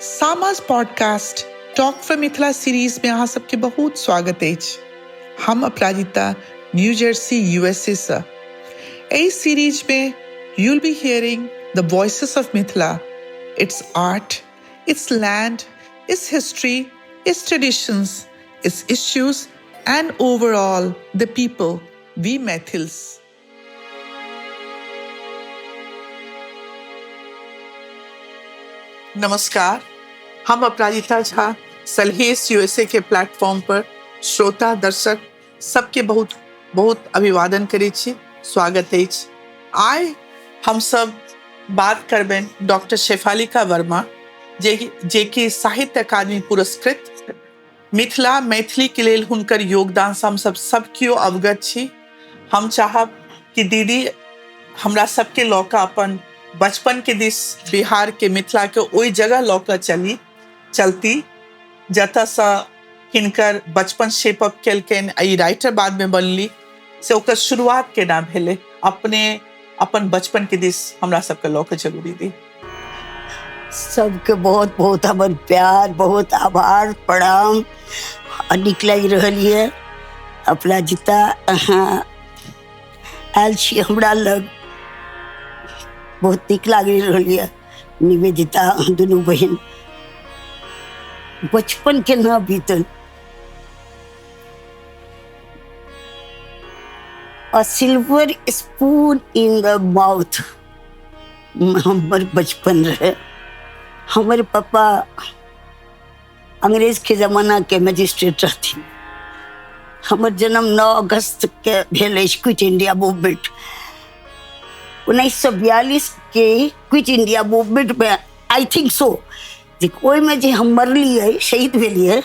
सामाज podcast talk for Mithila series में अहाँ सबके बहुत स्वागत अछि। हम अपराजिता न्यू जर्सी यूएसए से। एहि सीरीज में you will be hearing the voices of Mithila, its art, its land, its history, its traditions, its issues, and overall the people, we Maithils. नमस्कार, हम अपराजिता झा सलहेस यूएसए के प्लेटफॉर्म पर श्रोता दर्शक सबके बहुत बहुत अभिवादन करै छी, स्वागत अछि। आइ हम सब बात करबेन डॉक्टर शेफालिका वर्मा जे कि साहित्य अकादमी पुरस्कृत मिथिला मैथिली के लेल हुनकर योगदान से हम सब केओ अवगत छी। हम चाहब कि दीदी हमरा सबके लऽ कऽ अपन बचपन के दिस बिहार के मिथिला के ओहि जगह लऽ कऽ चलती जतऽ सँ हिनकर बचपन शेप अप केलकनि, ई राइटर बाद में बनली, से ओकर शुरुआत केना भेलै, अपन बचपन के दिस हमरा सबके लऽ कऽ चलू दीदी। सबके बहुत बहुत हमर प्यार, बहुत आभार, प्रणाम। नीक लागि रहल यऽ अपराजिता, अहाँ आयल छी हमरा लग, बहुत नीक लागि रहल यऽ। निवेदिता, दुनू बहिन, बचपन केना बीतल। A silver spoon in the mouth हमर बचपन रहे। हमर पापा अंग्रेज के जमाना के मजिस्ट्रेट रहथिन। हमर जन्म 9 अगस्त के भेल अछि, क्विट इंडिया मूवमेंट 1942 के क्विट इंडिया मूवमेंट में, आई थिंक सो, ओहिमे जे हम मरलियै, शहीद भेलियै,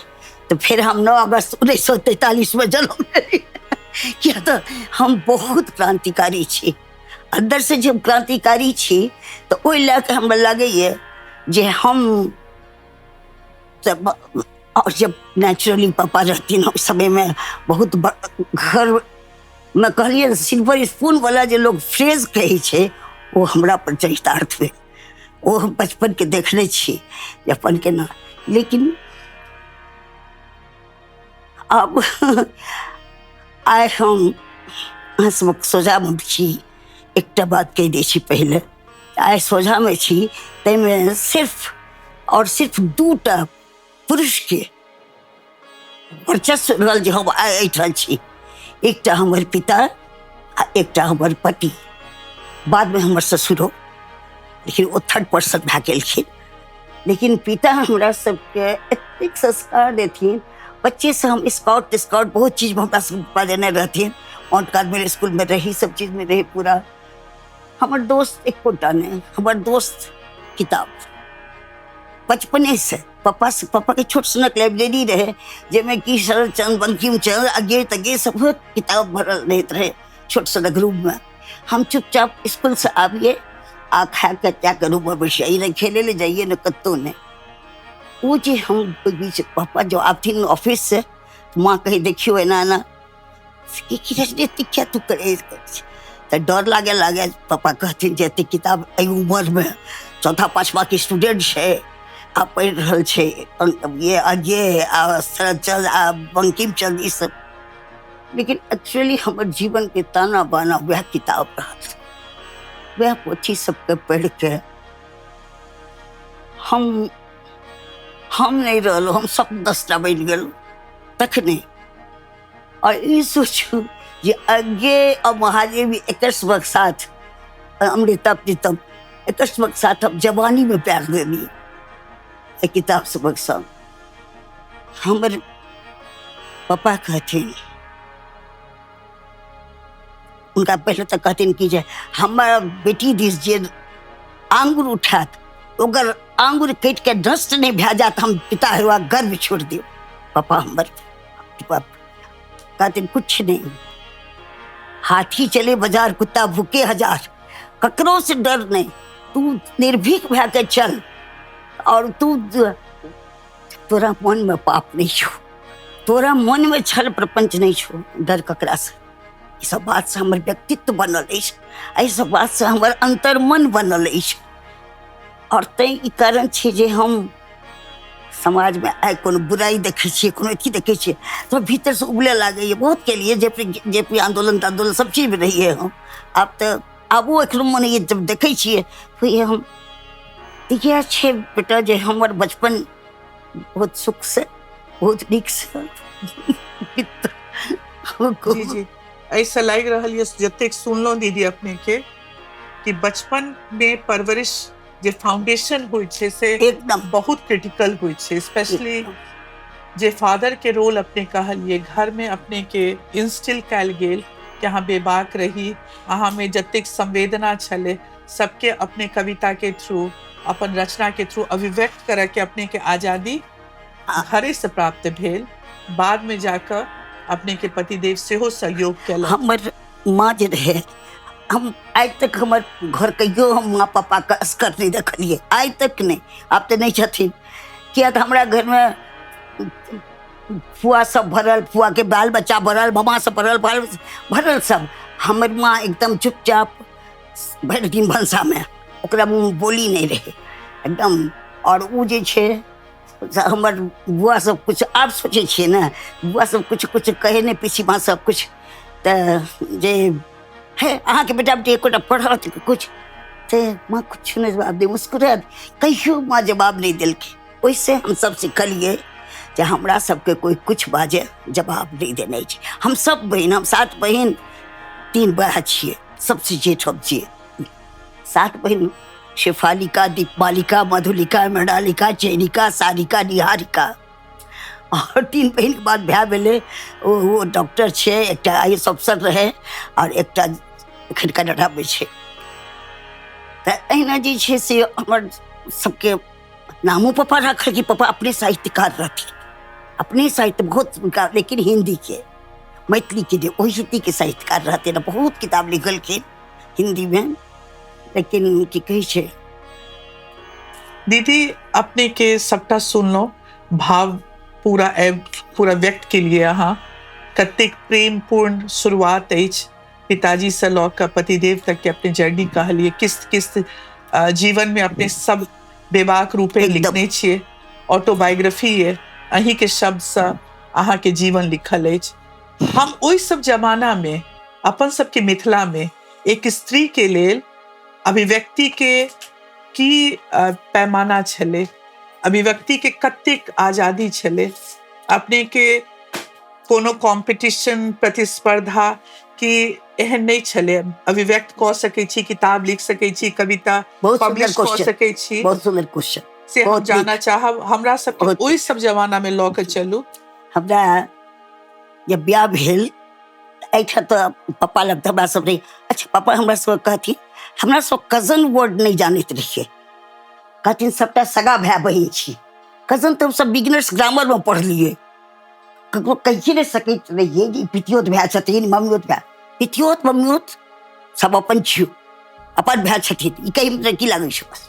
तो फिर हम 9 अगस्त 1943 में जन्म लेलियै। किया तऽ हम बहुत क्रांतिकारी छी, अंदर से जब क्रांतिकारी छी तो ओहि लए के हमरा लागैए जे हम और जब नेचुरली पापा रहथिन उस समय में बहुत घर में कहलिए सिल्वर स्पून वाला जे लोग फ्रेज कहै छै वो हमरा पर चरितार्थ भेल। वो हम बचपन के देखने छी अपन केना, लेकिन अब आइ हम अहाँ सबक सोझामे छी। एकटा बात कहि दै छी पहिले, आइ सोझामे छी, ताहिमे सिर्फ और सिर्फ 2टा पुरुष के वर्चस्व रहल जे हम आइ एहिठाम छी। एकटा हमर पिता आ एकटा हमर पति, बाद में हमर ससुरो, लेकिन वो 3rd पर्सन भए गेलखिन। लेकिन पिता हमरा सबके एतेक संस्कार देथिन। बच्चे से हम स्काउट बहुत चीज में हमरा सबके पा देने रहथिन। माउंट कार्मेल स्कूल में रही, सब चीज में रही पूरा। हमर दोस्त एकोटा नहीं, हमर दोस्त किताब। बचपने से पापा के छोट सनक लाइब्रेरी रहे, जेमें कि शरदचंद्र, बंकिम चंद्र, आगे तगे सब किताब भरल रहते रहे छोट सनक रूम में। हम चुपचाप स्कूल से आबिए आ खा के क्या करूँ, बैसिए न खेले ले जाइए न कत्तो ने। वो जे हम बीच पापा जो आथिन ऑफिस से, माँ कही देखियो एना एना क्या तू करे, तो डर लागे। पापा कहथिन जे एते किताब एहि उम्र में 4th-5th के स्टूडेंट है, आ पढ़ि रहल छै, ये आगे शरदचंद्र आ बंकिम चंद्र ई सब। लेकिन एक्चुअली हमर जीवन के ताना बाना वह किताब रहल, वह पोथी सबके पढ़ के हम नहीं रहलो, हम सब 10टा बन गेलो तखने। और ई सोचू जे आगे अब महादेवी एकस्वक साथ, अमृता प्रीतम एकस्वक साथ अब जवानी में प्यार देली किताब सबक संग। हमर पापा कहथिन, उनका पहले तक कहथिन कि जे हमारा बेटी दिस जे आंगुर उठात, अगर आंगुर कट के नष्ट नहीं भे जात, हम पिता हुआ गर्भ छोड़ दियो। पापा हमर कहथिन कुछ नहीं, हाथी चले बाजार, कुत्ता भूखे हजार, ककरो से डर नहीं, तू निर्भीक भे के चल, और तोरा मन में पाप नहीं छो, तोरा मन में छल प्रपंच नहीं छो, डर ककरा से। ई सब बात से हमर व्यक्तित्व बनल अछि, एहि सब बात से हमर अंतर्मन बनल अछि। और तै ई कारण छै जे हम समाज में आए कोनो बुराई देखे छियै, कोनो अथी देखे छियै तो भीतर से उबले लागैए। बहुत के लिए जेपी आंदोलन सब चीज में रहिए हम। आब तो आबो एक मन ये जब देखे छियै तो ये हम इएह छै बेटा जे हमर बचपन बहुत सुख से बहुत नीक से जी जी, ऐसा लग रहा है जतेक सुनलो दीदी अपने के कि बचपन में परवरिश जे फाउंडेशन हुई छे से एकदम बहुत क्रिटिकल हुई छे। स्पेशली जे फादर के रोल अपने कहलिए घर में अपने के इंस्टिल कैल गेल कि अहाँ बेबाक रही, अहाँ में जतेक संवेदना छले सबके अपने कविता के थ्रू अपन रचना के थ्रू अभिव्यक्त करे के अपने के आजादी घरे से प्राप्त भेल। बाद में जाकर अपने के पतिदेव सेहो सहयोग केलक। हमर माँ जे रहे हम आज तक हमर घर कहियो हम माँ पापा का असकर नहीं देखलिए, आज तक नहीं। आप तो नहीं छथिन किया तो हमारा घर में फुआ सब भरल, फुआ के बाल बच्चा भरल, मामा सब भरल सब। हमर माँ एकदम चुपचाप भर दिन भंसा में, ओकरा मुँह बोली नहीं रहे एकदम। और उ जे छे हमर बुआ सब कुछ आप सोचे छे ना, बुआ सब कुछ कुछ कहे नहीं, पीछी माँ सब कुछ जे है अहाँ के बेटा बेटी एकोटा पढ़ल कुछ ते माँ कुछ नहीं जवाब दे, मुस्कुरा कहियो माँ जवाब नहीं दिलके। ओइसे हम सब सिखलिए जे हमरा सबके कोई कुछ बाजे जवाब नहीं देने छै। हम सब बहन, हम 7 बहन 3 भाई छिए, सबसे जेठ हम छिए। 7 बहन शेफालिका, दीपमालिका, मधुलिका, मृणालिका, चैनिका, सारिका, निहारिका। और 3 बहन के बाद भाई भेले वो डॉक्टर छे, एकटा आईएएस अफसर रहे और एकटा एखन कनाडा में छे। त एहिना जे छे से हमर सबके नामो पापा रखल कि पापा अपने साहित्यकार रहथिन, अपने साहित्य बहुत, लेकिन हिंदी के मैथिली के लिए वही हिंदी के साहित्यकार रहते ना। बहुत किताब लिखलखिन हिंदी में, लेकिन की कही छे दीदी अपने के सबटा सुनलो, भाव पूरा व्यक्त के लिए अहाँ कतेक प्रेम पूर्ण शुरुआत अछि पिताजी से लऽ कऽ पतिदेव तक के अपने जर्नी कहलिए, किस जीवन में अपने सब बेबाक रूपे लिखने छिए। ऑटोबायोग्राफी है, अहीं के शब्द से अहाँ के जीवन लिखल अछि। हम ओइ सब जमाना में अपन सबके मिथिला में एक स्त्री के लेल अभिव्यक्ति के की पैमाना छले, अभिव्यक्ति के कतेक आजादी छले, अपने के कोनो कॉम्पिटिशन प्रतिस्पर्धा की एहन नहीं छले, अभिव्यक्त कर सकै छी, किताब लिख सकै छी, कविता पब्लिश कर सकै छी। बहुत सुंदर क्वेश्चन से हम जानना चाहब, हमरा सब ओइ सब जमाना में लऽ के चलू। हमरा जब ब्याह भेल ऐठा तो पापा लग हमरा सब रही। अच्छा पापा हमरा सब कहती, हमरा सब कजन वर्ड नहीं जानते रहिए, कहती सबटा सगा भाई बहन छी। कजन तो हम सब बिगिनर्स ग्रामर में पढ़लिए, ककरो कहिए नहीं सकैत रहिए कि पितियोत भाई छथिन, मम्मियोत भाई। पितियोत मम्मियोत सब अपन छियो, अपन भाई छथिन, ई कही में की लागै छै बस।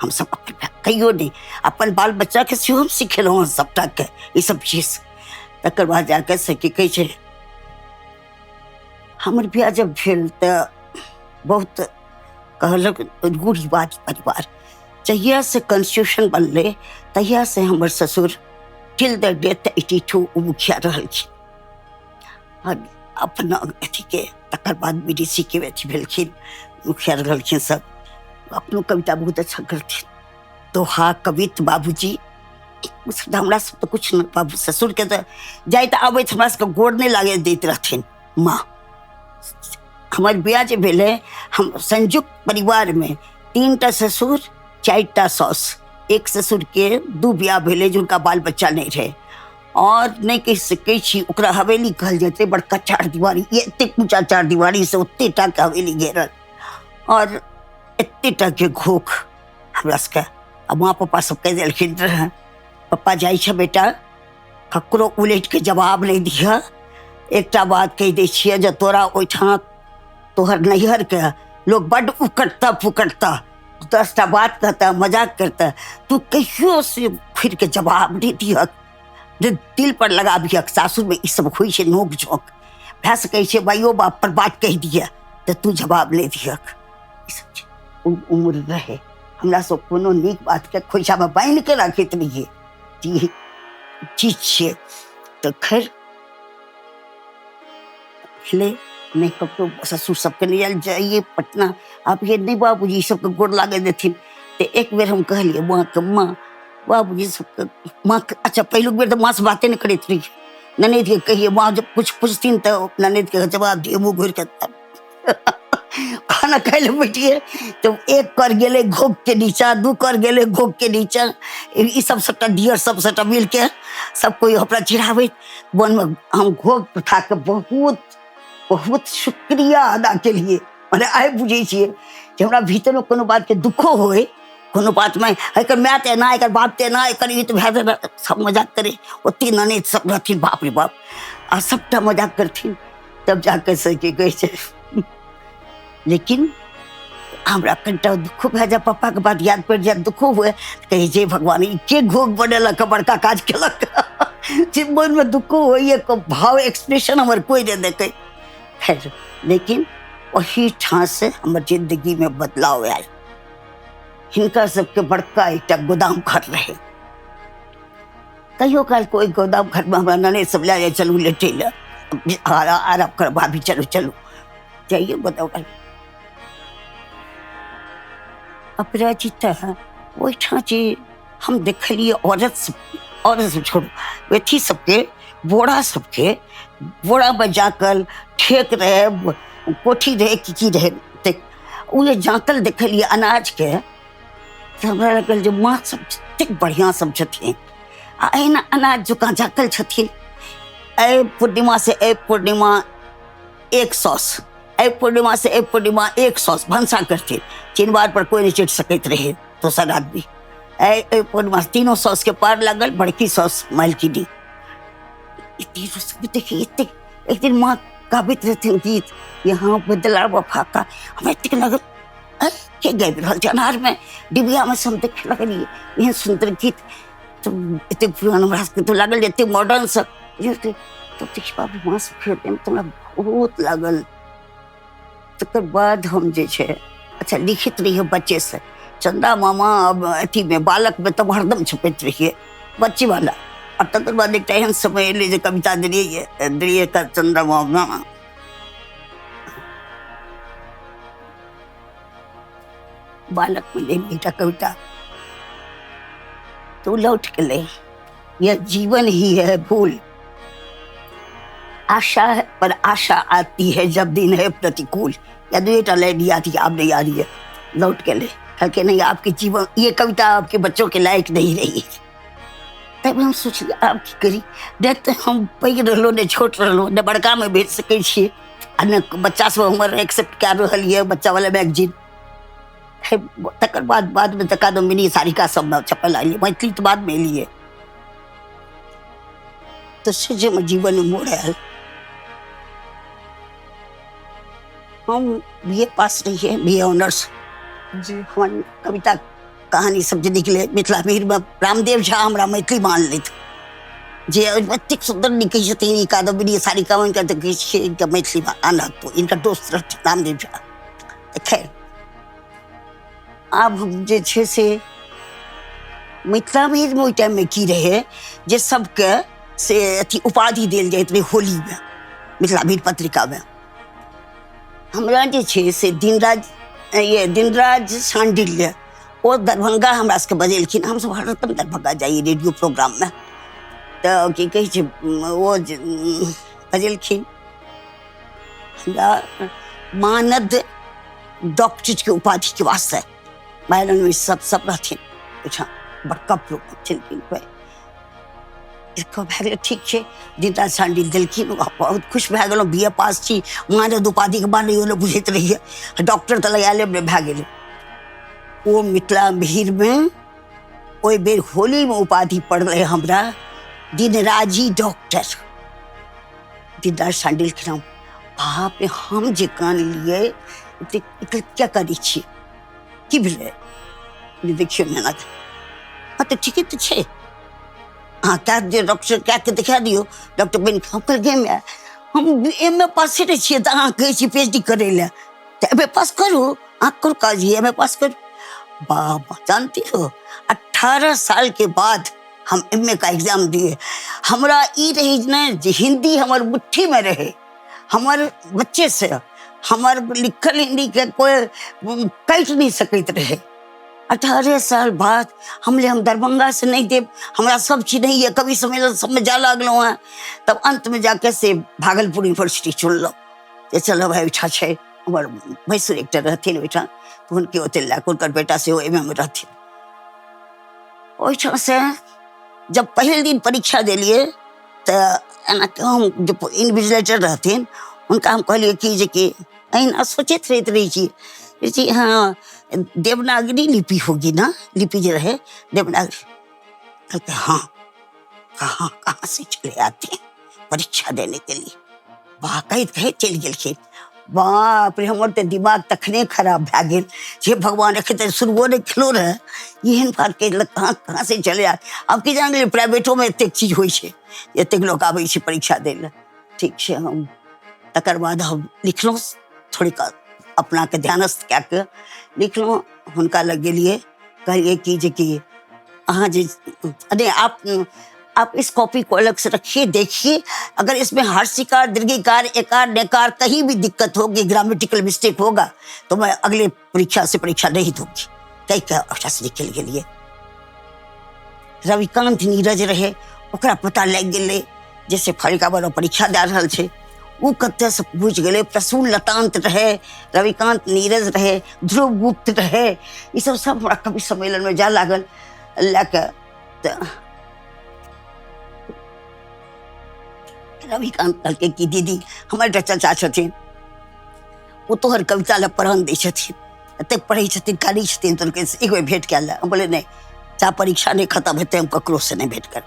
हम सब अपन भाई कहियो नहीं, अपन बाल बच्चा के सेहो हम सिखेलहुँ सबटा के ई सब चीज। तकर बाद जाके से की कहै छै हमर बियाह जब भेल तऽ बहुत कहलक रूढ़िवादी परिवार। जहिया से कॉन्स्टिट्यूशन बनले तहिया से हमर ससुर टिल द डेथ 82 मुखिया रहलखिन। और अपना अथी के तकर बाद बीडीसी के अथी भेलखिन, मुखिया रहलखिन सब। अपनो कविता बहुत अच्छा करथिन, दोहा कवित बाबूजी हमरा सब तो कुछ न। बाबू ससुर के तो जाइत आबैत हमरा सबके गोड़ नहीं लागे दैत रहथिन माँ। हमार ब्याह जे भेले हम संयुक्त परिवार में 3टा ससुर 4टा सास, एक ससुर के 2 ब्याह भेले जिनका बाल बच्चा नहीं रहे। और नहीं कह सकै छी ओकरा हवेली कहल जाते, बड़का 4 दीवारी, ये एते ऊंचा 4 दीवारी से ओते टा के हवेली घेरल और एते टा के घोख हमरा सबके। माँ पापा सब कह देलखिन रहे पप्पा जाइ छै बेटा ककरो उलट के जवाब नहीं दिया, एकटा बात कह दै छियै जे तोरा ओइठाम तोहर नैहर के लोग बड़ उकटता फुकटता, 10टा बात कहता, मजाक करता, तू कहियो से फिर के जवाब नहीं दियक, दिल पर लगाबियक। सासुर में ई सब होइ छै नोक झोंक, भए सकै छै भाइयो बाप पर बात कह दिया तो तू जवाब नहीं दियक। ई सब उम्र रहे, हमरा सब कोनो नीक बात के खोइछा में बांध के रखैत रहिए ई चीज छियै। तो खैर खेले मेकअप तो ससुर सबके लिए जाइए पटना, आप ये नहीं बाबूजी सबके गोड़ लागे देथिन। तो एक बेर हम कहलिए माँ के, माँ बाबूजी सबके, माँ अच्छा पहलू बेर तो माँ से बातें नहीं करती रही, ननद के कहिए, माँ जब कुछ पूछतीन तो ननद के जवाब दिए मुँह घूर के। खाना खाए ले बैठिए तो एक कर गेले घोक के नीचा, दू कर गेले घोक के नीचा, ई सब सबटा डियर सब सबटा मिल के सब कोई अपना चिढ़ावे बन में हम घोक उठा के बहुत बहुत शुक्रिया अदा के लिए। मैंने आए बुझे छे कि हमरा भीतर में कोनो बात के दुखो होए, कोनो बात में एकर माय ते ना, एकर बाप ते ना, एकर ई तो भे सब मजाक करे, ओती नने सब रहथिन, बाप रे बाप आ सबटा मजाक करथिन। तब जाके सके कहे छे लेकिन हमरा कनिटा दुखो भे जाए, पापा के बात याद पड़ जाए, दुखो हुए कहे जे भगवान ई के घोक बनेलक, बड़का काज केलक। जे मन में दुखो होइए को भाव एक्सप्रेशन हमर कोई नहीं देखे। खैर लेकिन वही ठां से हमर जिंदगी में बदलाव आयल। हिनका सबके बड़का एक गोदाम घर रहे, कहियो काल कोई गोदाम घर में हमरा नने सब ले चलू लेटे ले आराम कर भाभी, चलो चलो जाइए गोदाम घर। अपराजिता वही ठां जे हम देखलिए औरत सब छोड़ो वेथी सबके बोरा सबके बोरा में जाकर ठेक रहे, कोठी रहे की रहे, उहे जांकल देखलिए अनाज के। हमरा लगल जो माँ सब जतेक बढ़िया सब छथिन आ एना अनाज जुका जाकल छथिन। ए पूर्णिमा से ए पूर्णिमा एक सौस, ए पूर्णिमा से ए पूर्णिमा एक सौस भंसा करथिन, चिनवार पर कोई नहीं चिट सकते रहे दोसर आदमी। ए पूर्णिमा 300 सौस के पार लगल, बड़की सौस मालकिनी। देखिए इतने एक दिन माँ गाबित रहथिन गीत, यहाँ बदला वफा का। हमें इतने लगल के गाबि रहल छै अनार में डिबिया में सब देखे लगलिए एहन सुंदर गीत। तो इतने पुरान हमरा सबके तो लागल इतने मॉडर्न सब। तो देखिए बाबू माँ से खेलते में हमरा बहुत लागल। तकर बाद हम जे छै अच्छा लिखित रहिए बच्चे से, चंदा मामा अब अथी में बालक में तब हरदम छपैत रहिए बच्ची वाला। और तकर बाद एक एहन समय एले जे कविता दिलिए का चंदा मामा बालक में ले बेटा कविता, तो लौट के ले यह जीवन ही है भूल, आशा है पर आशा आती है जब दिन है प्रतिकूल। या बेटा ले दिया थी आप नहीं आ रही है, लौट के ले कहके नहीं आपके जीवन ये कविता आपके बच्चों के लायक नहीं रही। तब हम सोचिए आप की करी देख हम पैघ रहलो ने छोट रहलो ने बड़का में भेज सके छिए आ ने बच्चा सब हमर एक्सेप्ट कर रहल ये बच्चा वाला मैगजीन। तकर बाद में तका दो मिनी सारिका सब में छपल आइए, मैथिली तो बाद में लिए। तो से में जीवन में मोड़ आयल। हम बीए पास रही है, बीए ऑनर्स जी। हमारी कविता कहानी सब जे निकले मिथिला वीर में रामदेव झा हमरा मैथिली मान लेत जे एतेक सुंदर लिखै छथिन ई कादम्बरी सारिका में इनका देखै छियै इनका मैथिली में आना तो इनका दोस्त रहथिन रामदेव झा। खैर अब हम जे छे से मिथिला वीर में ओइ टाइम में की रहे जे सबके से अथी उपाधि देल जाइत रहे होली में मिथिला वीर पत्रिका में। हमरा जे छे से दिनराज शांडिल्य वो दरभंगा हमरा सबके बजेलखिन, हम सब हरदम दरभंगा जाइए रेडियो प्रोग्राम में। तो की कहे छे वो बजेलखिन हमरा मानद डॉक्टर के उपाधि के वास्ते मायरन में सब रहथिन अच्छा बड़का प्रोग्राम चलखिन पे इसको भे ठीक छे। दिनराज शांडिल देलखिन बहुत खुश भे गेलौं, बीए पास छी मानद उपाधि के बाद नहीं बुझैत रहिए डॉक्टर तो लगाले भे गेलै। वो मिथिला वीर में ओइ बेर होली में उपाधि पड़ले हमरा दिनराजी डॉक्टर दिनराज शांडिल के नाम। बाप रे हम जे कान लिए क्या करी छी की भेलै देखियो मेहनत। हाँ तो ठीक है तो छे हाँ क्या डॉक्टर क्या के दिखा दियो डॉक्टर बन हम कर गए में हम एमए पास रहे छिए तो अहाँ कहे छी पीएचडी करे ले तो एमए पास करू अहाँ कर काज एमए पास करू। बाबा जानती हो 18 साल के बाद हम एमए का एग्जाम दिए। हमरा ई रही न जे हिंदी हमर मुट्ठी में रहे, हमर बच्चे से हमर लिखल हिंदी के कोई कट नहीं सकते रहे। 18 साल बाद हम दरभंगा से नहीं देव, हमरा सब चीज नहीं है, कवि सम्मेलन सब में जा लगलो हैं। तब अंत में जाके से भागलपुर यूनिवर्सिटी चुनलो, जे चलो भाई उठा छे हमर मैसूर एक रहथिन ओइठा, तो उनके ओते लाख उनकर बेटा से एमए में रहथिन। ओइठा से जब पहले दिन परीक्षा दिलिए तो एना हम जो इन्विजिलेटर रहथिन उनका हम कहलिए कि जे कि अहिना सोचते रही जी हाँ देवनागरी लिपि होगी ना, लिपि जो रहे देवनागरी। कहते हाँ, कहाँ से चले आते हैं परीक्षा देने के लिए। वाकई कहे चल गए। बाप रे, हमारे तो दिमाग तखने खराब भै गेल जे भगवान रखे शुरुओ नहीं खिलो रहे एहन बात के कहाँ से चले आते। अब की जान प्राइवेटो में एतेक चीज होइ छै, एतेक लोग आबै छै परीक्षा दै ले। ठीक छै, हम तकर बाद हम लिखलहुँ थोड़ी अपना के ध्यानस्थ क्या के लिखलहुँ। हुनका लग गेलिए, कहलिए कि अहाँ जे अरे आप इस कॉपी को अलग से रखिए, देखिए अगर इसमें हर्षिकार दीर्घिकार एकार नेकार कहीं भी दिक्कत होगी, ग्रामेटिकल मिस्टेक होगा तो मैं अगले परीक्षा से परीक्षा नहीं दूंगी। कई क्या अच्छा से निकल गेलिए। रविकांत नीरज रहे, ओकरा पता लग गेले जैसे फलिका वाला परीक्षा दे रहल छै, वो कत्ते से पूछ गेले। प्रसून लतांत रहे, रविकांत नीरज रहे, ध्रुव गुप्त रहे, ये सब हमरा कवि सम्मेलन में जा लागल लेके। रविकांत कहलके कि दीदी हमारे चाचा छथिन, वो तोहर कविता ला प्राण दै छथिन, एतेक पढ़ै छथिन कारी छथिन, तो एक बेर भेंट कए ले। हम बोले नहीं, चा परीक्षा नहीं खत्म हेतै हम ककरो से नहीं भेंट कर।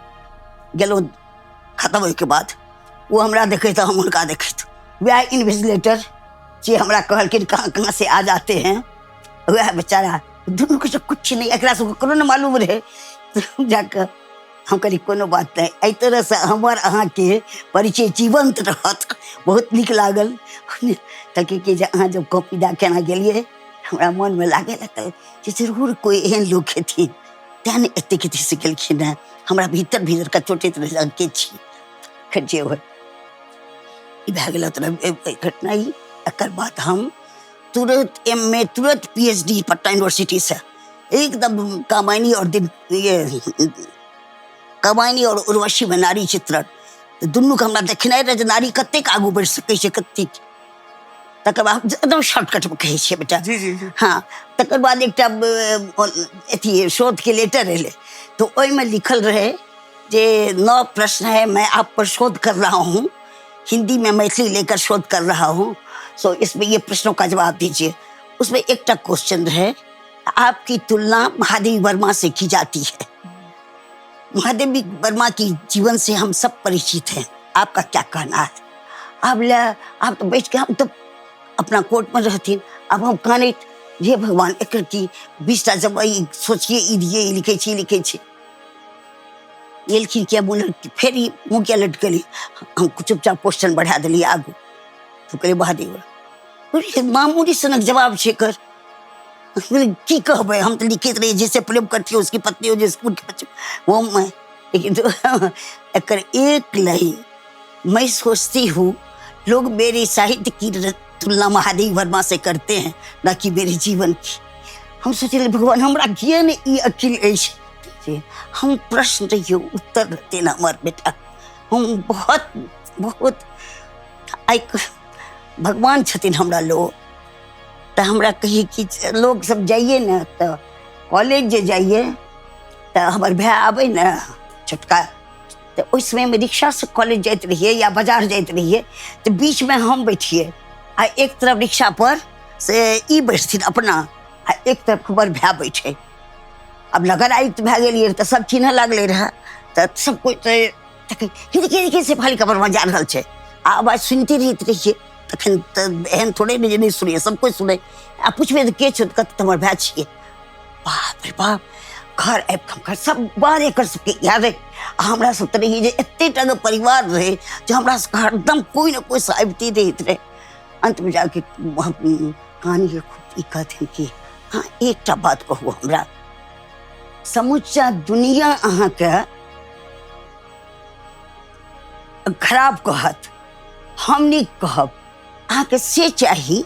गेलहुँ खत्म होइके बाद वो हमरा देखैत हम उनका देखैत, वह इन्विजिलेटर जे हमरा कहलखिन कहाँ कहाँ से आ जाते हैं, वह बेचारा दुनू के कुछ नहीं, एकरा सबके कोनो न मालूम रहे। जाकर हम कही कोनो बात नहीं, एहि तरह से हमर अहाँ के परिचय जीवंत रहत। बहुत नीक लागल। कहलकै कि अहाँ जब कॉपी दे केना गेलिए हमरा मन में लागे लगल कि जरूर कोई एहन लोग हेथिन तें एतेक अथी से गेलखिन हेँ। हमरा भीतर भीतर का चोटैत रह के छी खैर जे हो ई भए गेल घटना। एकर बाद हम तुरंत एमए तुरंत पीएचडी पटना यूनिवर्सिटी से एकदम कामायनी और कामायनी और उर्वशी में नारी चित्रण दुनू के हमरा देखनाइ रहे जे नारी कतेक आगू बढ़ि सकै छै कतेक। तकर बाद एकदम शॉर्टकट में कहै छियै बेटा। जी जी जी। हाँ, तकर बाद एकटा अथी शोध के लेटर एले, तो ओहिमे लिखल रहे जे 9 प्रश्न है, मैं आप पर शोध कर रहा हूँ, हिंदी में मैथिली लेकर शोध कर रहा हूँ, सो इसमें ये प्रश्नों का जवाब दीजिए। उसमें एकटा क्वेश्चन है, आपकी तुलना महादेवी वर्मा से की जाती है। महादेवी वर्मा की जीवन से हम सब परिचित हैं, आपका क्या कहना है? आप तो बैठ के हम तो अपना कोर्ट में रहती, अब हम कहने ये भगवान एक की 20टा जब सोचिए ई दिए लिखे छी ये लिखी क्या बोल फिर ही मुँह क्या लट गली। हम चुपचाप क्वेश्चन बढ़ा दिली आगू, तो कहले महादेव मामूली सनक जवाब छेकर की कहबे, हम तो लिखित रही जैसे प्रेम करती हो उसकी पत्नी हो जैसे उनके बच्चे वो मैं। लेकिन तो एकर एक लाइन मैं सोचती हूँ लोग मेरे साहित्य की तुलना महादेवी वर्मा से करते हैं ना कि मेरे जीवन की। हम सोचे भगवान हमरा किए ने ई अकिल ऐसे हम प्रश्न रहियो उत्तर रहते ना हमार बेटा। हम बहुत बहुत भगवान छथिन हमरा लोग। तो हमरा कही कि लोग सब जाइए ना तो कॉलेज जे जाइए तो हमार भाई आबे ना छोटका, तो उस समय में रिक्शा से कॉलेज जाते रहिए या बाजार जाते रहिए, तो बीच में हम बैठिए आ एक तरफ रिक्शा पर से ई बैठथिन अपना आ एक तरफ हमार भाई बैठे। अब नगर आयुक्त भए गेलिए तो सब चिन्ह लागले रहे, तो सब कोई तो से फाली कबर में जा रहा है आवाज सुनते रहिए। तखन तो एहन थोड़े नहीं सुनिए, सब कोई सुने। आ पूछबे तो के छो कत तुम्हार भाई छिए, बाप रे बाप घर आबि सब बार एक सबके याद है। हमरा सब तो रही एते टा परिवार रहे जो हमरा हरदम कोई ना कोई साबिती रहते रहे। अंत में जाके कहानी के खूब कहते कि हाँ एक बात कहू, हमरा समूचा दुनिया अहाँ के खराब कहत, हम नीक कहब। अहाँके से चाही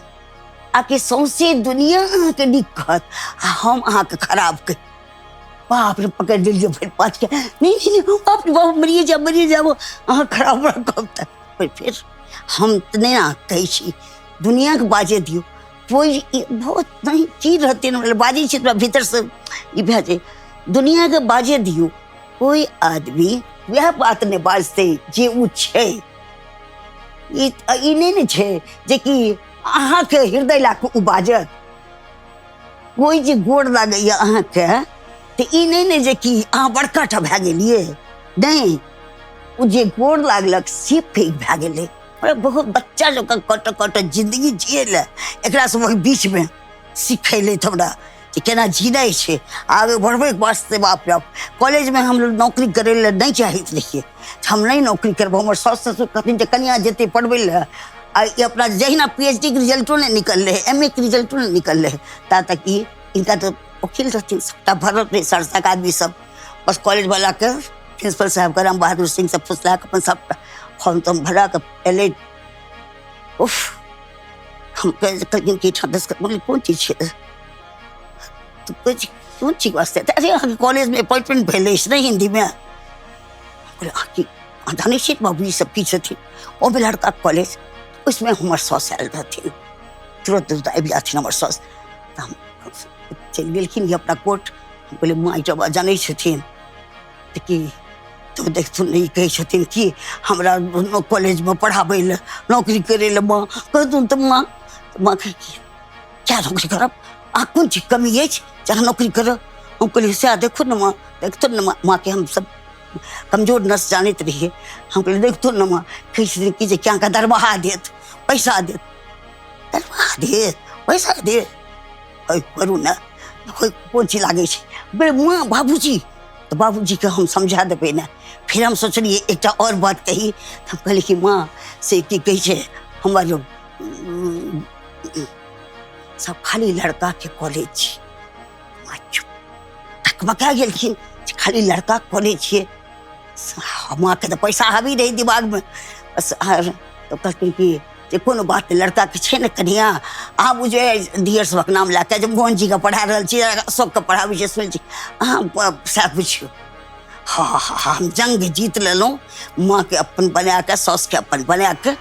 आके सौंसे दुनिया अहाँके नीक कहत आ हम अहाँके खराब कही। बाप रे, पकड़ दिलिए फिर पाँच के, नहीं नहीं नहीं, बाप रे बाप, मरिए जाओ, अहाँ खराब कब तक। पर फिर हम तो नहीं ना कही छी, दुनिया के बाजे दियो कोई बहुत नहीं की रहते न, बाजी छी तो भीतर से ई भए जाए, दुनिया के बाजे दियो कोई आदमी वह बात नहीं बाजते जे उ छै। ई नहीं छै जे कि अहाँके हृदय लाख उ बाजत। कोई जे गोड़ लागैया अहाँके तो ई नहीं जे कि अहाँ बड़का टा भए गेलिए, नहीं, उ जे गोड़ लागलक से फेक भए गेलै। बहुत बच्चा लोग कट कट जिंदगी जिए ले एकरा सब बीच में सिखैले हमरा कि केना जीना छै, आगे बढ़बे के वास्ते। बाप रे, कॉलेज में हम लोग नौकरी करे ले नहीं चाहते रहिए, हम नहीं नौकरी करब। हमर सास ससुर कहथिन जे कनिया जेते पढ़बे ले, आ अपना जहिना PhD के रिजल्टो नहीं निकल रहे, MA के रिजल्टो नहीं निकल रहे, ता तक कि इनका तो वकील रहथिन, सबटा भरल रहे सरसक आदमी सब। बस कॉलेज वाला के प्रिंसिपल साहब राम बहादुर सिंह सब फुसला के अपन सबटा फॉर्म तो भरा के पहले उफ हम कहीं की दस बोले कौन चीज है तो कुछ कौन चीज वास्ते। अरे कॉलेज में अपॉइंटमेंट भेले नहीं हिंदी में, बोले की धनेशित बाबू जी सब की थी वो भी लड़का कॉलेज, उसमें हमार सॉस आयल रहथिन, तुरंत तुरंत आबि जाथिन हमार सॉस। हम चल गेलखिन अपना कोर्ट, बोले माँ जब जाने छथिन कि तो देखथुन नहीं कहे छथिन कि हमरा कॉलेज में पढ़ाबे ले नौकरी करे ले। माँ कहथुन तो माँ कहे क्या नौकरी करब, आ कौन चीज कमी है जहाँ नौकरी करब। हम कहलिए से देखो न माँ, देखथु न माँ के हम सब कमजोर नस जानते रहिए। हम कहलिए देखथु न माँ, कहे छथिन कि जे क्या का दरमाहा देत, पैसा देत, दरमाहा देत, पैसा देत, करू न कौन चीज लागे छै। बोले माँ बाबूजी, तो बाबूजी के हम समझा देवे ना। फिर हम सोचलिए एक और बात कही, हम कहली कि माँ से की कही छै हमार सब खाली लड़का के कॉलेज, ठकमका गेलखिन खाली लड़का कॉलेज है। माँ के तो पैसा हावी रही दिमाग में, बस तो कहलखिन कि कोनो बात लड़का के छे न कनिया, अहाँ बुझे धीर सबक नाम लाके जब मोहन जी का पढ़ा रहा छी, अशोक का पढ़ाबी छै, सुन जी अहाँ सब बुझियो। हाँ हाँ, हम जंग जीत लेलहुँ, माँ के अपन बना के सौस के अपन बना के।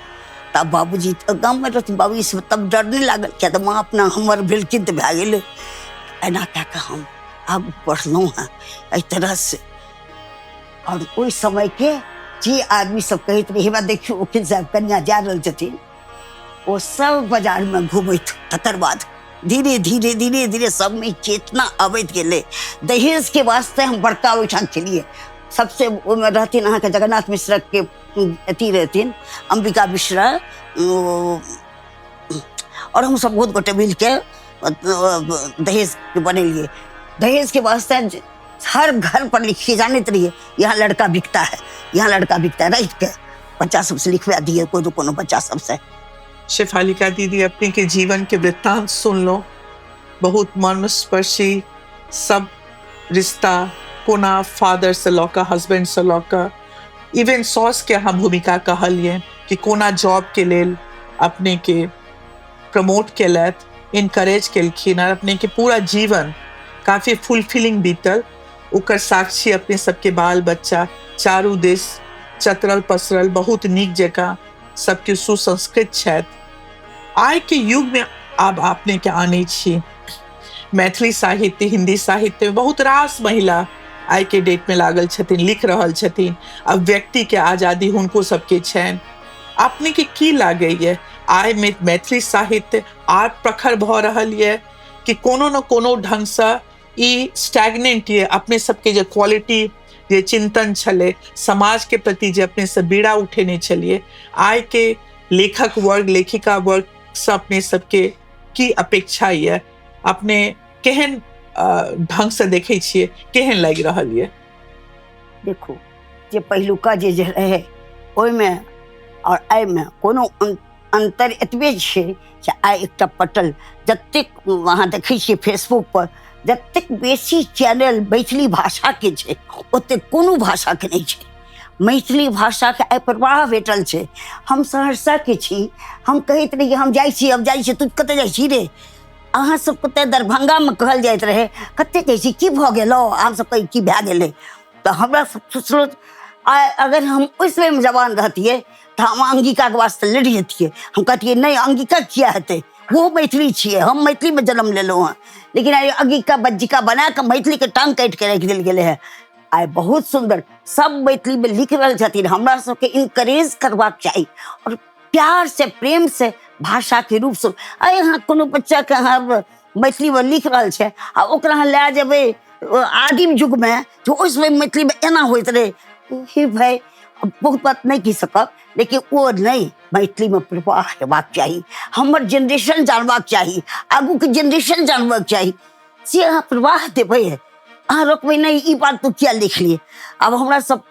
तब बाबूजी गाँव में रहथिन, बाबूजी से तब डर नहीं लागल, क्या तो माँ अपना हमर भेलखिन तो भए गेलै। एना कए के हम आगू बढ़लहुँ हैं एहि तरह से। और ओहि समय के जे आदमी सब कहैत रहे हमरा देखियो वकील साहब कन्या जा रहल छथिन, वो सब बाजार में घूमैत, तकर बाद धीरे धीरे धीरे धीरे सब में चेतना अबैत गेलै। दहेज के वास्ते हम बड़का ओहिठाम छलिए, सबसे ओहिमे रहथिन अहाँके जगन्नाथ मिश्र के अथी रहथिन, अंबिका मिश्रा, और हम सब बहुत गोटे मिल के दहेज के बनेलिए। दहेज के वास्ते हर घर पर लिखिए जानते रहिए यहाँ लड़का बिकता है, यहाँ लड़का बिकता है, राइट के बच्चा सबसे लिखवा दिए, कोई तो कोनो बच्चा सबसे। शेफालिका दीदी, अपने के जीवन के वृत्तांत सुन लो, बहुत मर्मस्पर्शी सब रिश्ता, कोना फादर से लौका, हस्बैंड से लौका, इवन सॉस के हम भूमिका कहलिए कि कोना जॉब के लेल अपने के प्रमोट केलत, इनकरेज केलखिन, और अपने के पूरा जीवन काफी फुलफिलिंग बीतल। ओकर साक्षी अपने सबके बाल बच्चा चारू देश चतरल पसरल, बहुत नीक जगह सबके सुसंस्कृत छथि। आइ के युग में अब आपने के आने छी मैथिली साहित्य, हिंदी साहित्य में बहुत रास महिला आइ के डेट में लागल छथिन, लिख रहल छथिन। अब व्यक्ति के आजादी हुनको सबके छनि। अपने के की लागे ये आइ में मैथिली साहित्य आर प्रखर भ रहल ये कि कोनो न कोनो ढंग से ई स्टैग्नेंट ये, अपने सबके जो क्वालिटी जे चिंतन छले समाज के प्रति जे अपने से बीड़ा उठेने चलिए, आइ के लेखक वर्ग, लेखिका वर्ग से अपने सबके की अपेक्षा ये, अपने केहन ढंग से देखे छिए, केहन लग रहल ये? देखो जे पहिलुका जे रहे ओहि में और आइ में कोनो अंतर एतबे छै जे आइ एकटा पटल जतेक वहाँ देखै छियै फेसबुक पर जतेक बेसी चैनल मैथिली भाषा के छै ओतेक कोनो भाषा के नहीं छै। मैथिली भाषा के प्रवाह भेटल छै। हम सहरसा के छी, हम कहैत रही हम जाइ छी, अब जाइ छी, तू कतऽ जाइ छी रे? अहाँ सब कते दरभंगा में कहल जाइत रहे, कते कहै छी की भऽ गेलो, हम सब कहै की भए गेलै। तऽ हमरा सोचलो अगर हम उस समय में जवान रहतिए तो हम अंगिका के वास्ते लड़ जेतिए। हम कहतिए नहीं अंगिका किया हेतै, वो मैथिली छिए, हम मैथिली में जन्म लेलहुँ हँ, लेकिन आइ अंगिका बज्जिका बना के मैथिली के टांग काटि के रख देल गेलै है। आइ बहुत सुंदर सब मैथिली में लिख रहल छथिन। हमरा सबके इनकरेज करबाक चाही और प्यार से प्रेम से भाषा के रूप से। आइ अहाँ कोनो बच्चा के अहाँ मैथिली में लिख रहल छै आ ओकरा अहाँ लए जेबै आदिम युग में, तो उस समय मैथिली में एना होइत रहे, हे भाई बहुत बात नहीं कह सकब, लेकिन वो नहीं, मैथिली में प्रवाह हेबाक चाही, हमर जनरेशन जानबाक चाही, आगू के जनरेशन जानबाक चाही, से अहाँ प्रवाह देबै। अहाँ रोकबै नहीं, ई बात तो किया लिख लिए। अब हमरा सब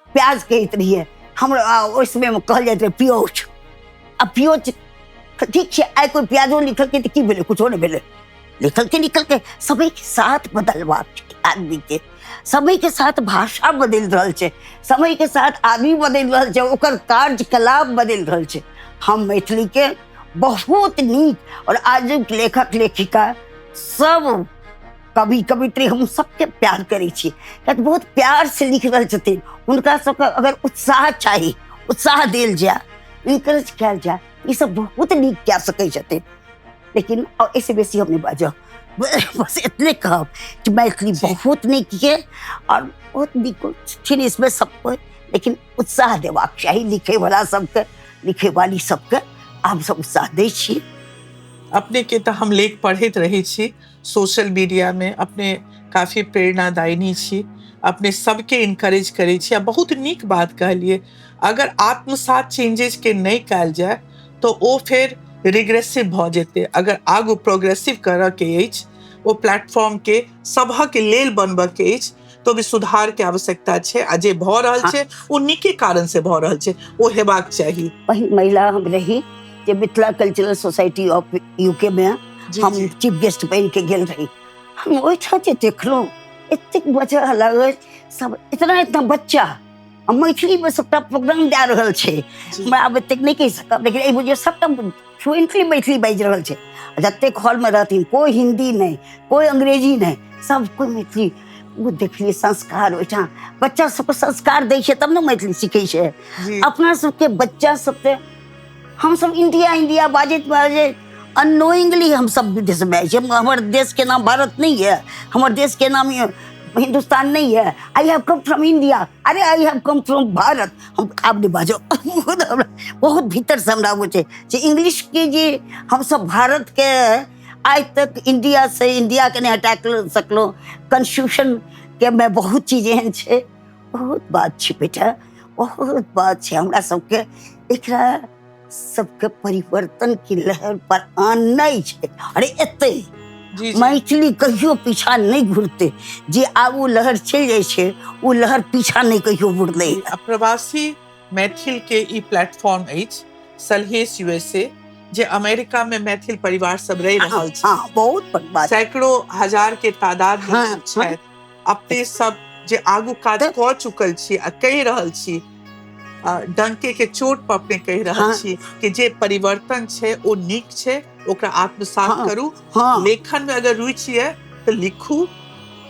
प्याज कहैत रहिए, हमरा उस समय में कहल जाइत रहे प्योज। अब प्योज ठीक है, आइ कोई प्याजो लिखल के तो की भेलै, कुछो नहीं भेलै, लिखल के समय के साथ बदलबाक आदमी के, समय के साथ भाषा बदल रहल छै, समय के साथ आदमी बदल रहल छै, ओकर कार्यकलाप बदल रहल छै। हम मैथिली के बहुत नीक और आजुक लेखक लेखिका सब कवि कवित्री हम सबके प्यार करै छी, कियाकि बहुत प्यार से लिख रहल छथिन। हुनका सबके अगर उत्साह चाही, उत्साह देल जाए, इनकरेज कयल जाए, ई सब बहुत नीक कए सकै छथिन। लेकिन ऐसे बेसी हम नहीं बाजब, बस इतने कहब कि मैथिली बहुत नीक है और बहुत नीक छथिन इसमें सबको, लेकिन उत्साह देबाक चाही लिखे वाला सबके, लिखे वाली सबके आप सब उत्साह दै छी। अपने के तो हम लेख पढ़ैत रहे छी सोशल मीडिया में, अपने काफी प्रेरणादायिनी छी, अपने सबके इनकरेज करे छी। आ बहुत नीक बात कहलिए, अगर आत्मसात चेंजेस के नहीं कयल जाए तो वो फिर रिग्रेसिव भ जेते। अगर आगू प्रोग्रेसिव करऽ के अछि, वो प्लेटफॉर्म के सबहक लेल बनबऽ के अछि, तो भी सुधार के आवश्यकता छै। आ जे भऽ रहल छै वो नीके कारण से भऽ रहल छै, वो हेबाक चाही। पहिल महिला हम रही जे Mithila cultural society of UK में हम चीफ गेस्ट बन के गेल रही। हम ओहिठाम जे देखलहुँ एतेक बच्चा लागल, सब इतना बच्चा मैथिली में सबटा प्रोग्राम दे रहल छै। हमरा आब एतेक नहीं कहि सकब, लेकिन एहि बुझियौ सबटा फ्लुएंटली मैथिली बाजि रहल छै। जतेक हॉल में रहथिन, कोई हिंदी नहीं, कोई अंग्रेजी नहीं, सब कोई मैथिली। वो देखलिए संस्कार ओहिठाम बच्चा सबके संस्कार दै छै तब ने मैथिली सीखै छै। अपना सबके बच्चा सबके हम सब इंडिया बाजैत अननोइंगली हम सब विदेश में आए। हमारे देश के नाम भारत नहीं है, हमारे देश के नाम हिंदुस्तान नहीं है। I have come from India, अरे I have come from Bharat. हम आप नहीं बाजो बहुत भीतर से हमरा वो इंग्लिश के जे हम सब भारत के आज तक इंडिया से इंडिया के नहीं हटा सकलो। कॉन्स्टिट्यूशन के में बहुत चीज एहन छै, बहुत बात छै बेटा, बहुत बात छै। हमरा सबके एकरा सबके परिवर्तन की लहर पर आननाइ छै। अरे एते मैथिली कहियो पीछा नहीं घुरते, जे आगू लहर चल जाए छै वो लहर पीछा नहीं कहियो घुरले। प्रवासी मैथिल के ई प्लेटफॉर्म अछि सलहेस यूएसए, जे अमेरिका में मैथिल परिवार सब रह रहल छै। हाँ, बहुत बात, सैकड़ों हजार के तादाद में छै। अपने सब जे आगू काज कऽ चुकल छी आ कहि रहल छी, डंके के चोट पर अपने कहि रहल छी कि जे परिवर्तन छै वो नीक छै, ओकरा आत्मसात करू। लेखन में अगर रुचि है तो लिखू,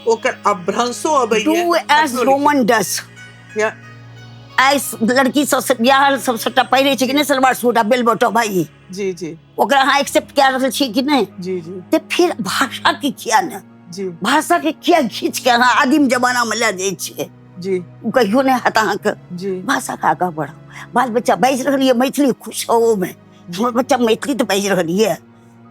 ओकर अभ्रंशो अबैये। Do as Roman does. आइस लड़की सब बियाह सब सबटा पहिरे छै कि नहीं, सलवार सूट आ बेल बॉटम भाई। जी जी, ओकरा अहाँ एक्सेप्ट कए रहल छी कि नहीं? जी जी। तो फिर भाषा के किया न, जी भाषा के किया खींच के अहाँ आदिम जमाना में ले जाए छियै? जी, कहियो नहीं हता अहाँके। जी, भाषा का आगा बढ़ाओ। बाल बच्चा बाजि रहलिए मैथिली, खुश हो में हमर बच्चा मैथिली तो बाजि रहलिए।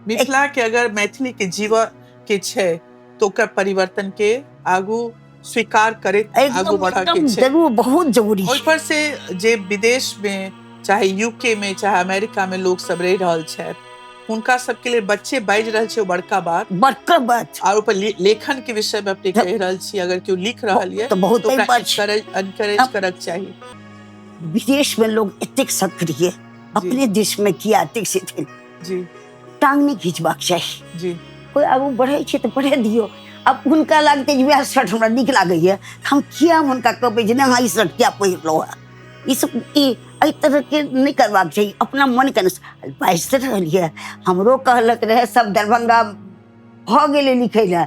मिथिला के अगर मैथिली के जीवा के छै तो ओकर परिवर्तन के आगू स्वीकार करे, आगू बढ़ा के छै। जरूर, बहुत जरूरी है। ओइ पर से जे विदेश में चाहे यूके में चाहे अमेरिका में लोग सब रह रहल छै, उनका सबके लिए बच्चे बाजि रहल छै, बड़का बात। और ऊपर लेखन के विषय में अपने कह रहल छी, अगर केओ लिख रहल है तो बहुत एनकरेज करक चाहिए। विदेश में लोग एतेक सक्रिय, अपने देश में किया एतेक शिथिल। जी, टांग नहीं खींचबाक चाहिए। जी, आगू बढ़े छी तो बढ़े दियो। अब हुनका लागते जे वएह शर्ट हमरा नीक लागैए, हम किया हुनका कहबै जे नहीं ई शर्ट क्या पहिरलो है। ई सब एहि तरह के नहीं करबाक चाहिए, अपना मन के अनुसार बाइज रहलिए। हमरो कहलक रहे सब दरभंगा भ गेलै लिखै ले,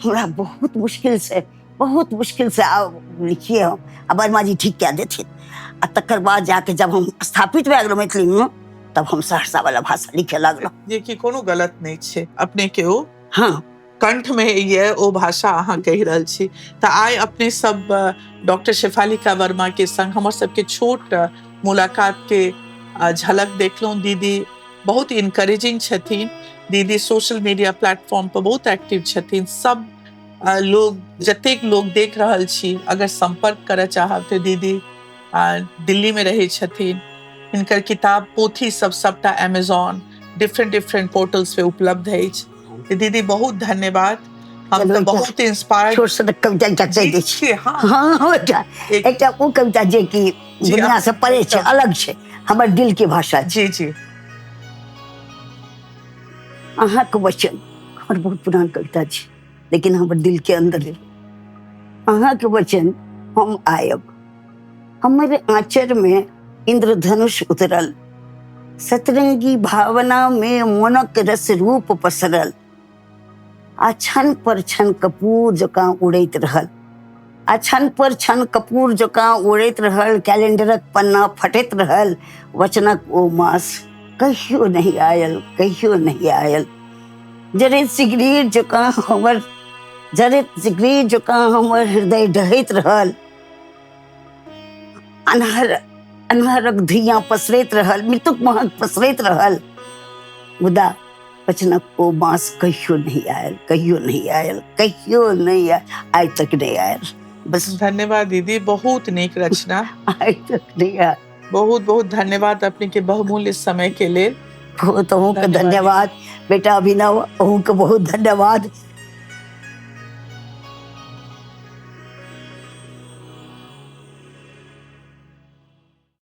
हमरा बहुत मुश्किल से लिखिए हम आ वर्मा जी ठीक कए देथिन। आ तकर बाद जाके जब हम स्थापित भए गेलहुँ मैथिली में, तब हम सहरसा वाला भाषा लिखे लगलहुँ। जे कि कोनो गलत नहीं छे, अपने के ओ हाँ कंठ में ये ओ भाषा अहाँ कहि रहल छी। तऽ आइ अपने सब डॉक्टर शेफालिका वर्मा के संग हमर सबके छोट मुलाकात के झलक देखलहुँ। दीदी बहुत इनकरेजिंग छथिन। दीदी सोशल मीडिया प्लेटफॉर्म पर बहुत एक्टिव छथिन। सब लोग जतेक लोग देख रहल छी, अगर संपर्क करय चाहब तऽ दीदी दिल्ली में रहै छथिन। हिनकर किताब पोथी सब सबटा अमेजॉन डिफरेंट पोर्टल्स पे उपलब्ध अछि। दीदी बहुत धन्यवाद। हम चलो तो एकटा बहुत इंस्पायर छोट सन कविता एकटा कहि दै छी। हाँ हाँ एकटा ओ कविता जे कि दुनिया से परे छै, अलग छै, हमर दिल के भाषा छै। जी अहाँके वचन हमर बहुत पुरान कविता छै, लेकिन हमर दिल के अंदर है। अहाँके वचन हम आयब, हमर आंचर में इंद्रधनुष उतरल, सतरंगी भावना में मोनक रस रूप पसरल। आ क्षण पर क्षण कपूर जकाँ उड़ैत रहल, आ क्षण पर क्षण कपूर जकाँ उड़ैत रहल। कैलेंडरक पन्ना फटैत रहल, वचनक ओ मास कहियो नहीं आयल, कहियो नहीं आयल। जरैत सिगरेट जकाँ हमर हृदय ढहैत रहल। अन्हारक धुइयाँ पसरैत रहल, मृत्युक महक पसरैत रहल। मुदा वचनक ओ मास कहियो नहीं आयल, कहियो नहीं आयल, कहियो नहीं आयल, आज तक नहीं आयल। बस धन्यवाद दीदी, बहुत नेक रचना। आज तक नहीं आयल। बहुत बहुत धन्यवाद अपने के बहुमूल्य समय के लिए। बहुत अहूँ के धन्यवाद बेटा अभिनव, अहूँ के बहुत धन्यवाद।